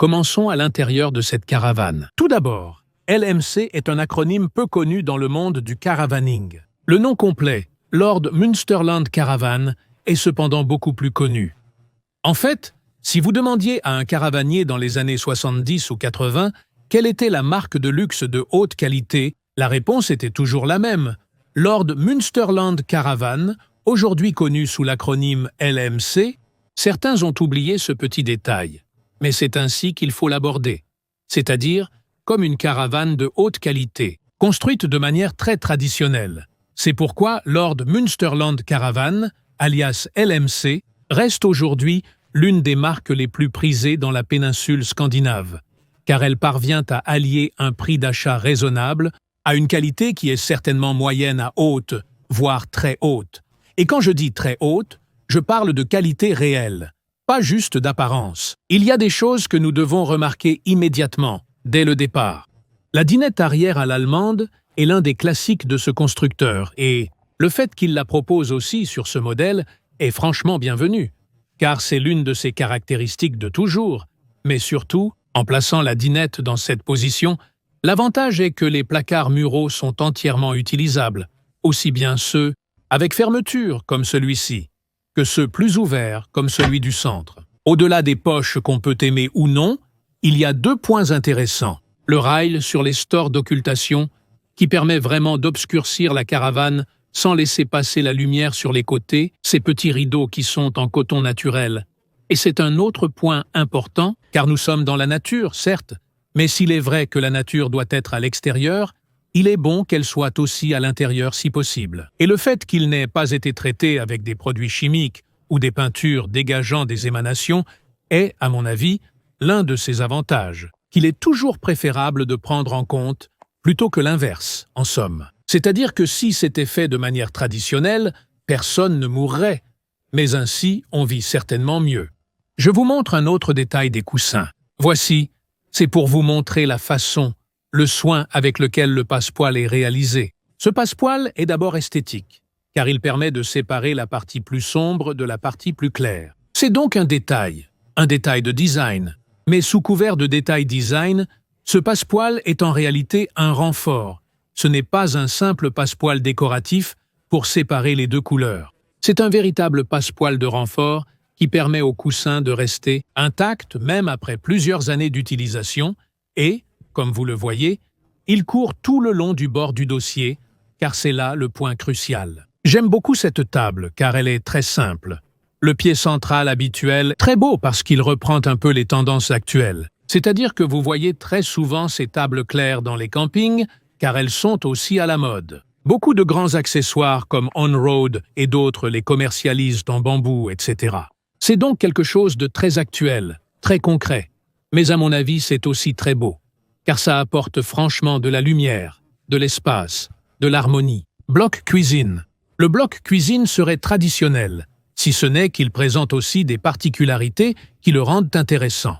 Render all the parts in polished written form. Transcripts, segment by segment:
Commençons à l'intérieur de cette caravane. Tout d'abord, LMC est un acronyme peu connu dans le monde du caravaning. Le nom complet, Lord Munsterland Caravan, est cependant beaucoup plus connu. En fait, si vous demandiez à un caravanier dans les années 70 ou 80 quelle était la marque de luxe de haute qualité, la réponse était toujours la même. Lord Munsterland Caravan, aujourd'hui connu sous l'acronyme LMC, certains ont oublié ce petit détail. Mais c'est ainsi qu'il faut l'aborder, c'est-à-dire comme une caravane de haute qualité, construite de manière très traditionnelle. C'est pourquoi Lord Munsterland Caravan, alias LMC, reste aujourd'hui l'une des marques les plus prisées dans la péninsule scandinave, car elle parvient à allier un prix d'achat raisonnable à une qualité qui est certainement moyenne à haute, voire très haute. Et quand je dis très haute, je parle de qualité réelle, pas juste d'apparence. Il y a des choses que nous devons remarquer immédiatement, dès le départ. La dinette arrière à l'allemande est l'un des classiques de ce constructeur et le fait qu'il la propose aussi sur ce modèle est franchement bienvenu, car c'est l'une de ses caractéristiques de toujours. Mais surtout, en plaçant la dinette dans cette position, l'avantage est que les placards muraux sont entièrement utilisables, aussi bien ceux avec fermeture comme celui-ci, que ceux plus ouverts comme celui du centre. Au-delà des poches qu'on peut aimer ou non, il y a deux points intéressants. Le rail sur les stores d'occultation, qui permet vraiment d'obscurcir la caravane sans laisser passer la lumière sur les côtés, ces petits rideaux qui sont en coton naturel. Et c'est un autre point important, car nous sommes dans la nature, certes, mais s'il est vrai que la nature doit être à l'extérieur, il est bon qu'elle soit aussi à l'intérieur si possible. Et le fait qu'il n'ait pas été traité avec des produits chimiques ou des peintures dégageant des émanations est, à mon avis, l'un de ses avantages, qu'il est toujours préférable de prendre en compte plutôt que l'inverse, en somme. C'est-à-dire que si c'était fait de manière traditionnelle, personne ne mourrait, mais ainsi on vit certainement mieux. Je vous montre un autre détail des coussins. Voici, c'est pour vous montrer la façon, le soin avec lequel le passepoil est réalisé. Ce passepoil est d'abord esthétique, car il permet de séparer la partie plus sombre de la partie plus claire. C'est donc un détail de design. Mais sous couvert de détail design, ce passepoil est en réalité un renfort. Ce n'est pas un simple passepoil décoratif pour séparer les deux couleurs. C'est un véritable passepoil de renfort qui permet au coussin de rester intact même après plusieurs années d'utilisation et, comme vous le voyez, il court tout le long du bord du dossier, car c'est là le point crucial. J'aime beaucoup cette table, car elle est très simple. Le pied central habituel, très beau parce qu'il reprend un peu les tendances actuelles. C'est-à-dire que vous voyez très souvent ces tables claires dans les campings, car elles sont aussi à la mode. Beaucoup de grands accessoires comme On-Road et d'autres les commercialisent en bambou, etc. C'est donc quelque chose de très actuel, très concret. Mais à mon avis, c'est aussi très beau, car ça apporte franchement de la lumière, de l'espace, de l'harmonie. Bloc cuisine. Le bloc cuisine serait traditionnel, si ce n'est qu'il présente aussi des particularités qui le rendent intéressant.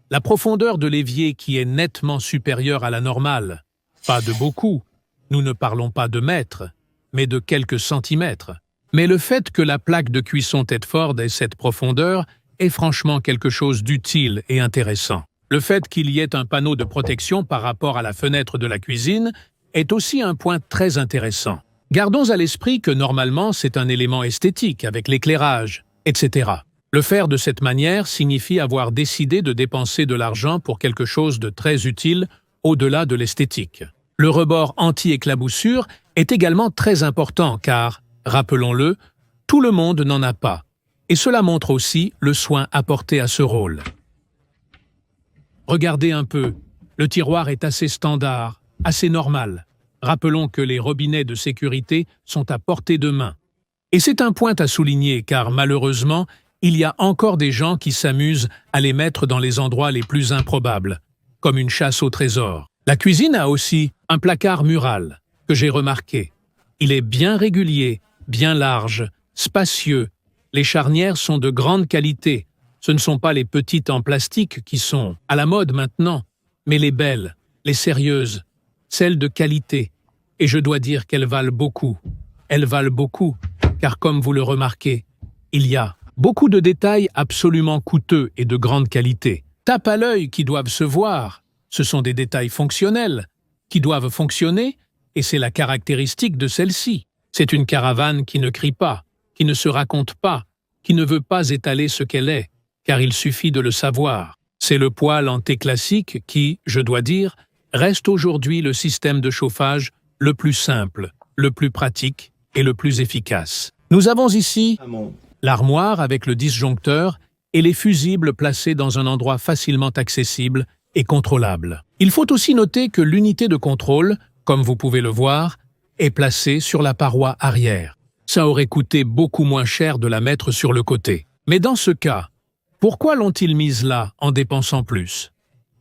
La profondeur de l'évier qui est nettement supérieure à la normale. Pas de beaucoup, nous ne parlons pas de mètres, mais de quelques centimètres. Mais le fait que la plaque de cuisson Tedford ait cette profondeur est franchement quelque chose d'utile et intéressant. Le fait qu'il y ait un panneau de protection par rapport à la fenêtre de la cuisine est aussi un point très intéressant. Gardons à l'esprit que normalement c'est un élément esthétique avec l'éclairage, etc. Le faire de cette manière signifie avoir décidé de dépenser de l'argent pour quelque chose de très utile au-delà de l'esthétique. Le rebord anti-éclaboussure est également très important car, rappelons-le, tout le monde n'en a pas. Et cela montre aussi le soin apporté à ce rôle. Regardez un peu, le tiroir est assez standard, assez normal. Rappelons que les robinets de sécurité sont à portée de main. Et c'est un point à souligner car malheureusement, il y a encore des gens qui s'amusent à les mettre dans les endroits les plus improbables, comme une chasse au trésor. La cuisine a aussi un placard mural, que j'ai remarqué. Il est bien régulier, bien large, spacieux. Les charnières sont de grande qualité. Ce ne sont pas les petites en plastique qui sont à la mode maintenant, mais les belles, les sérieuses, celles de qualité. Et je dois dire qu'elles valent beaucoup. Elles valent beaucoup, car comme vous le remarquez, il y a Beaucoup de détails absolument coûteux et de grande qualité. Tape à l'œil qui doivent se voir. Ce sont des détails fonctionnels, qui doivent fonctionner, et c'est la caractéristique de celle-ci. C'est une caravane qui ne crie pas, qui ne se raconte pas, qui ne veut pas étaler ce qu'elle est, car il suffit de le savoir. C'est le poêle en T classique qui, je dois dire, reste aujourd'hui le système de chauffage le plus simple, le plus pratique et le plus efficace. Nous avons ici l'armoire avec le disjoncteur et les fusibles placés dans un endroit facilement accessible et contrôlable. Il faut aussi noter que l'unité de contrôle, comme vous pouvez le voir, est placée sur la paroi arrière. Ça aurait coûté beaucoup moins cher de la mettre sur le côté. Mais dans ce cas, pourquoi l'ont-ils mise là en dépensant plus?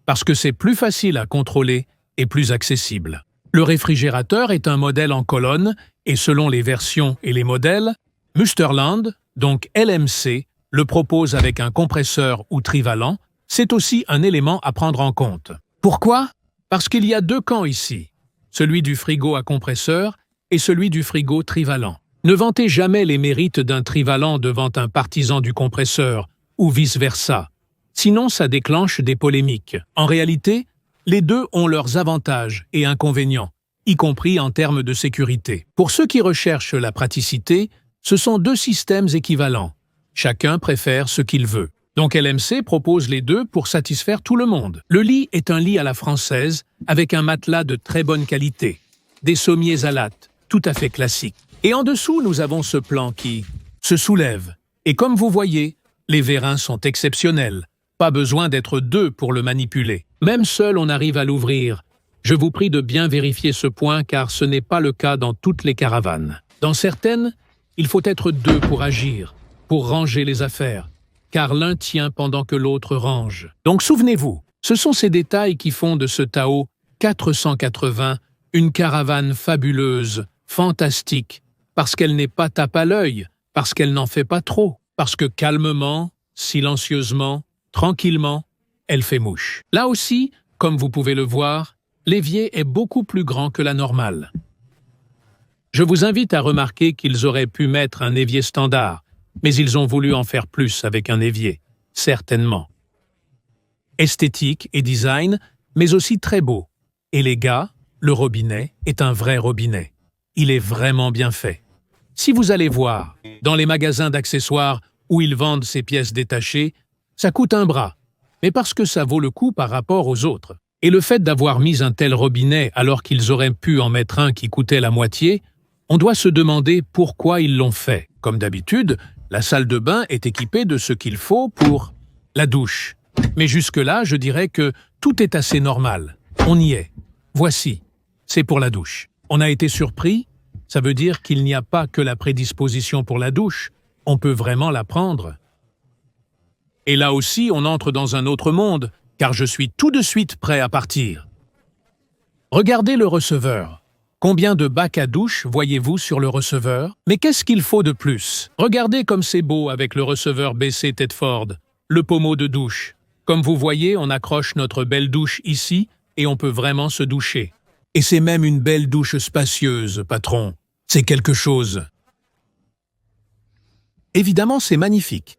Parce que c'est plus facile à contrôler et plus accessible. Le réfrigérateur est un modèle en colonne et selon les versions et les modèles, Müsterland, donc LMC, le propose avec un compresseur ou trivalent. C'est aussi un élément à prendre en compte. Pourquoi? Parce qu'il y a deux camps ici, celui du frigo à compresseur et celui du frigo trivalent. Ne vantez jamais les mérites d'un trivalent devant un partisan du compresseur, ou vice-versa. Sinon, ça déclenche des polémiques. En réalité, les deux ont leurs avantages et inconvénients, y compris en termes de sécurité. Pour ceux qui recherchent la praticité, ce sont deux systèmes équivalents. Chacun préfère ce qu'il veut. Donc LMC propose les deux pour satisfaire tout le monde. Le lit est un lit à la française, avec un matelas de très bonne qualité, des sommiers à lattes, tout à fait classiques. Et en dessous, nous avons ce plan qui se soulève. Et comme vous voyez, les vérins sont exceptionnels. Pas besoin d'être deux pour le manipuler. Même seul, on arrive à l'ouvrir. Je vous prie de bien vérifier ce point car ce n'est pas le cas dans toutes les caravanes. Dans certaines, il faut être deux pour agir, pour ranger les affaires, car l'un tient pendant que l'autre range. Donc souvenez-vous, ce sont ces détails qui font de ce Tao 480 une caravane fabuleuse, fantastique, parce qu'elle n'est pas tape à l'œil, parce qu'elle n'en fait pas trop, parce que calmement, silencieusement, tranquillement, elle fait mouche. Là aussi, comme vous pouvez le voir, l'évier est beaucoup plus grand que la normale. Je vous invite à remarquer qu'ils auraient pu mettre un évier standard, mais ils ont voulu en faire plus avec un évier, certainement. Esthétique et design, mais aussi très beau. Et les gars, le robinet est un vrai robinet. Il est vraiment bien fait. Si vous allez voir, dans les magasins d'accessoires où ils vendent ces pièces détachées, ça coûte un bras, mais parce que ça vaut le coup par rapport aux autres. Et le fait d'avoir mis un tel robinet alors qu'ils auraient pu en mettre un qui coûtait la moitié, on doit se demander pourquoi ils l'ont fait. Comme d'habitude, la salle de bain est équipée de ce qu'il faut pour la douche. Mais jusque-là, je dirais que tout est assez normal. On y est. Voici. C'est pour la douche. On a été surpris. Ça veut dire qu'il n'y a pas que la prédisposition pour la douche. On peut vraiment la prendre. Et là aussi, on entre dans un autre monde, car je suis tout de suite prêt à partir. Regardez le receveur. Combien de bacs à douche voyez-vous sur le receveur? Mais qu'est-ce qu'il faut de plus? Regardez comme c'est beau avec le receveur BC Tedford, le pommeau de douche. Comme vous voyez, on accroche notre belle douche ici et on peut vraiment se doucher. Et c'est même une belle douche spacieuse, patron. C'est quelque chose. Évidemment, c'est magnifique.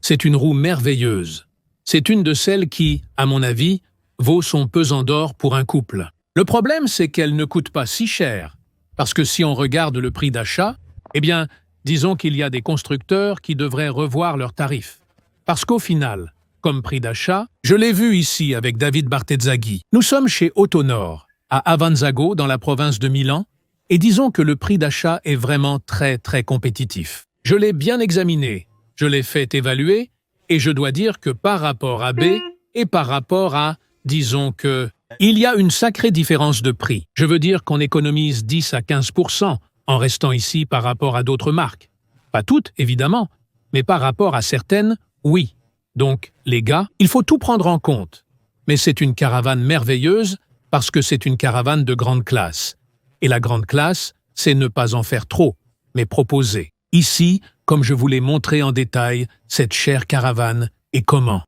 C'est une roue merveilleuse. C'est une de celles qui, à mon avis, vaut son pesant d'or pour un couple. Le problème, c'est qu'elle ne coûte pas si cher, parce que si on regarde le prix d'achat, eh bien, disons qu'il y a des constructeurs qui devraient revoir leurs tarifs. Parce qu'au final, comme prix d'achat, je l'ai vu ici avec David Bartezzaghi. Nous sommes chez Autonor, à Avanzago, dans la province de Milan, et disons que le prix d'achat est vraiment très compétitif. Je l'ai bien examiné, je l'ai fait évaluer, et je dois dire que par rapport à B et par rapport à, disons que, il y a une sacrée différence de prix. Je veux dire qu'on économise 10 à 15% en restant ici par rapport à d'autres marques. Pas toutes, évidemment, mais par rapport à certaines, oui. Donc, les gars, il faut tout prendre en compte. Mais c'est une caravane merveilleuse parce que c'est une caravane de grande classe. Et la grande classe, c'est ne pas en faire trop, mais proposer. Ici, comme je vous l'ai montré en détail, cette chère caravane et comment.